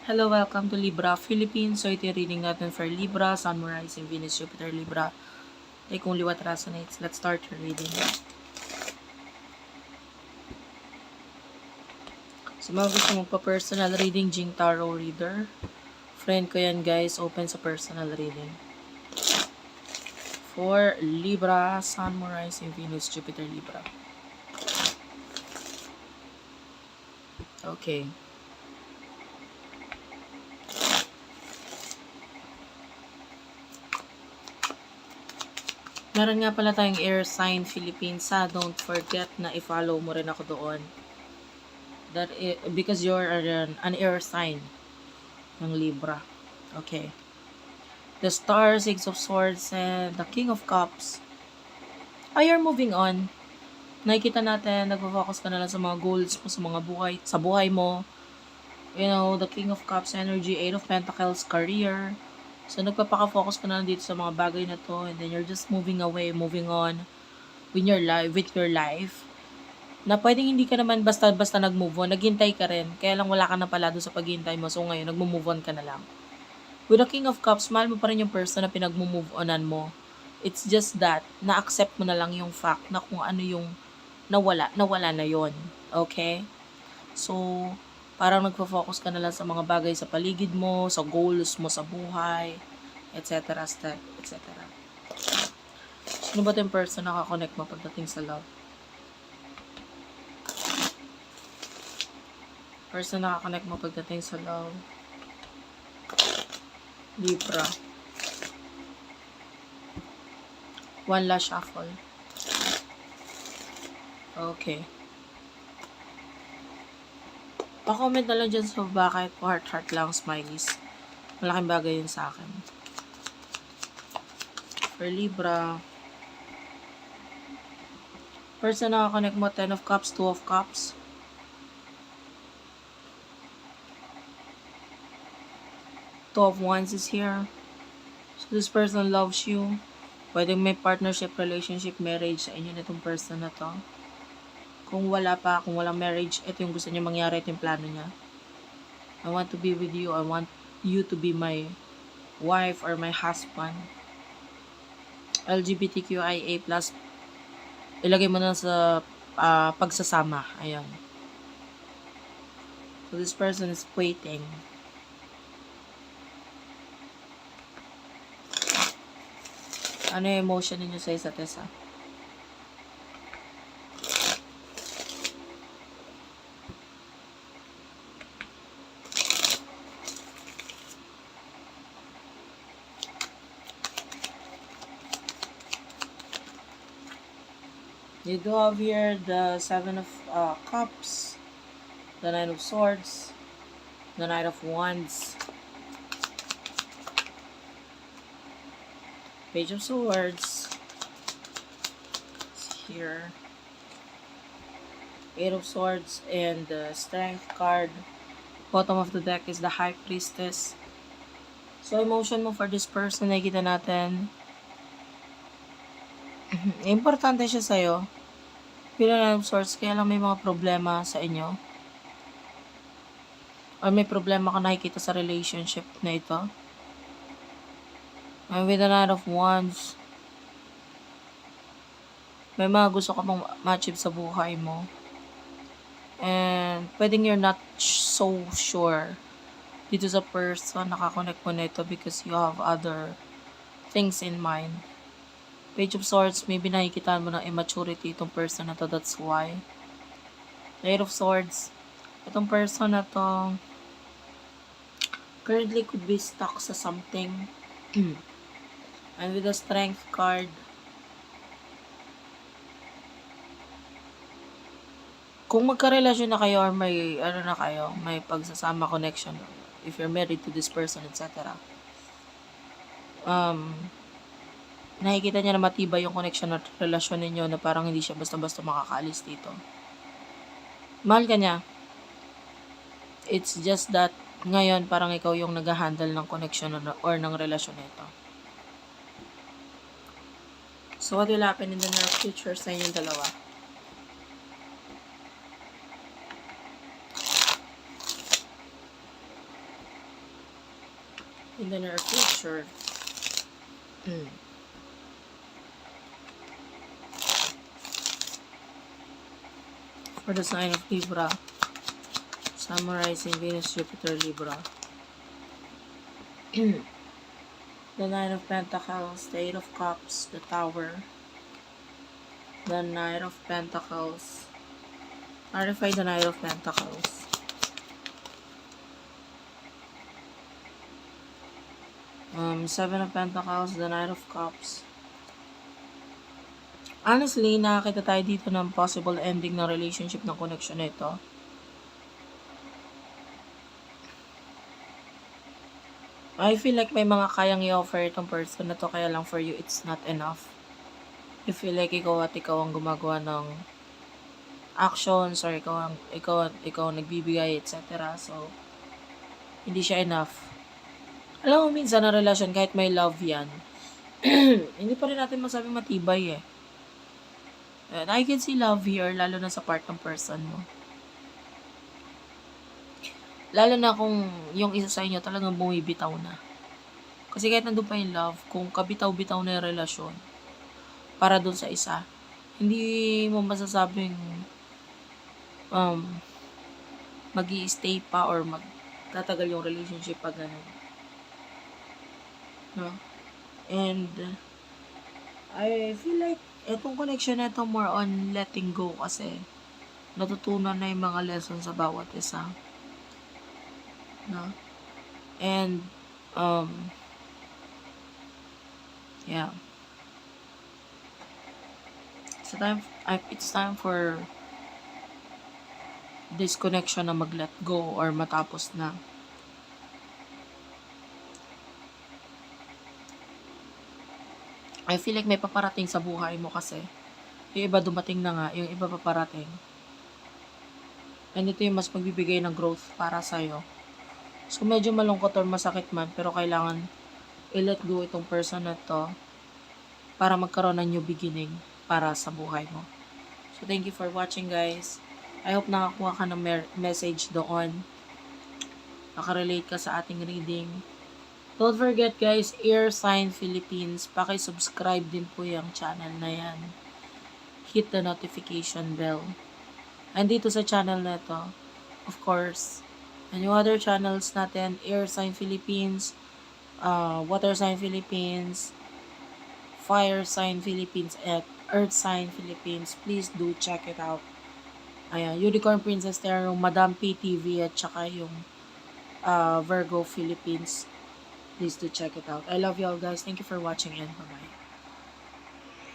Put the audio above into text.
Hello, welcome to Libra Philippines. So ito yung reading natin for Libra, Sun, Moon, Rising, Venus, Jupiter, Libra. Take only what resonates. Let's start your reading. So mga gusto magpa-personal reading, Jing Tarot Reader. Friend ko yan guys, open sa personal reading. For Libra, Sun, Moon, Rising, Venus, Jupiter, Libra. Okay. Meron nga pala tayong air sign Philippines ha. Don't forget na i-follow mo rin ako doon. Because you're an air sign ng Libra. Okay. The Star, Six of Swords, and the King of Cups. You're moving on. Nakikita natin, nagpo-focus ka na lang sa mga goals mo, sa mga buhay, sa buhay mo. You know, the King of Cups energy, Eight of Pentacles, career. So, nagpapaka-focus ka na lang dito sa mga bagay na to, and then you're just moving away, moving on with your life. Na pwedeng hindi ka naman basta-basta nag-move on, naghintay ka rin, kaya lang wala ka na pala doon sa paghintay mo, so ngayon, nag-move on ka na lang. With the King of Cups, mahal mo pa rin yung person na pinag-move onan mo. It's just that, na-accept mo na lang yung fact na kung ano yung nawala na yon. Okay? So, parang nagpo-focus ka na lang sa mga bagay sa paligid mo, sa goals mo sa buhay, etc. etc. Sino ba yung person na nakakonect mo pagdating sa love? Person na nakakonect mo pagdating sa love? Libra. One last shuffle. Okay. Pa-comment na lang dyan sa bakit heart lang, smileys. Malaking bagay yun sa akin. For Libra. Person na nakakonect mo, Ten of Cups, Two of Cups. Two of Wands is here. So this person loves you. Pwedeng may partnership, relationship, marriage sa inyo nitong person na to. Kung walang marriage, ito yung gusto niya mangyari, ito yung plano niya. I want to be with you. I want you to be my wife or my husband. LGBTQIA+, ilagay mo na sa pagsasama. Ayan. So this person is waiting. Ano yung emotion ninyo sa isa't isa? You do have here the Seven of Cups, the Nine of Swords, the Knight of Wands, Page of Swords, here, Eight of Swords, and the Strength card. Bottom of the deck is the High Priestess. So, emotion mo for this person, nakikita natin. Importante siya sa'yo. Pero Nine of Swords, kaya lang may mga problema sa inyo. Or may problema ka nakikita sa relationship na ito. And with the Knight of Wands, may mga gusto ka pang ma-achieve sa buhay mo. And pwedeng you're not so sure dito sa person, nakakonect mo na ito because you have other things in mind. Page of Swords, maybe nakikita mo ng immaturity itong person na to, that's why. Eight of Swords, itong person na to currently could be stuck sa something. And with the Strength card, kung magka-relasyon na kayo or may may pagsasama connection, if you're married to this person, etc. Nakikita niya na matibay yung connection at relasyon ninyo na parang hindi siya basta-basta makakaalis dito. Mahal ka niya. It's just that ngayon parang ikaw yung nag-handle ng connection or ng relasyon nito. So what will happen in the near future sa inyong dalawa? in the near future. For the sign of Libra, summarizing Venus, Jupiter, Libra. The Nine of Pentacles, the Eight of Cups, the Tower, the Knight of Pentacles. Clarify the Knight of Pentacles. Seven of Pentacles, the Knight of Cups. Honestly, nakakita tayo dito ng possible ending ng relationship ng connection nito. I feel like may mga kayang i-offer itong person na to, kaya lang for you, it's not enough. You feel like ikaw ang gumagawa ng actions or ikaw ang nagbibigay, etc. So, hindi siya enough. Alam mo, minsan na relasyon, kahit may love yan, hindi pa rin natin masabing matibay eh. And I can see love here, lalo na sa part ng person mo. Lalo na kung yung isa sa inyo talagang bumibitaw na. Kasi kahit nandun pa yung love, kung kabitaw-bitaw na yung relasyon, para dun sa isa, hindi mo masasabing mag-i-stay pa or magtatagal yung relationship pag gano'n. No? And I feel like etong connection na ito more on letting go kasi natutunan na yung mga lessons sa bawat isa. No? And yeah. So it's time for this connection na mag-let go or matapos na. I feel like may paparating sa buhay mo kasi yung iba dumating na nga, yung iba paparating. And ito yung mas magbibigay ng growth para sa'yo. So, medyo malungkot or masakit man, pero kailangan i-let go itong person na to para magkaroon ng new beginning para sa buhay mo. So, thank you for watching, guys. I hope nakakuha ka ng message doon. Nakarelate ka sa ating reading. Don't forget, guys, Air Sign Philippines. Paki-subscribe din po yung channel na yan. Hit the notification bell. And dito sa channel na to, of course, and yung other channels natin, Air Sign Philippines, Water Sign Philippines, Fire Sign Philippines, at Earth Sign Philippines. Please do check it out. Ayan, Unicorn Princess Tarot, Madam PTV, at saka yung Virgo Philippines. Please do check it out. I love you all, guys. Thank you for watching and bye-bye.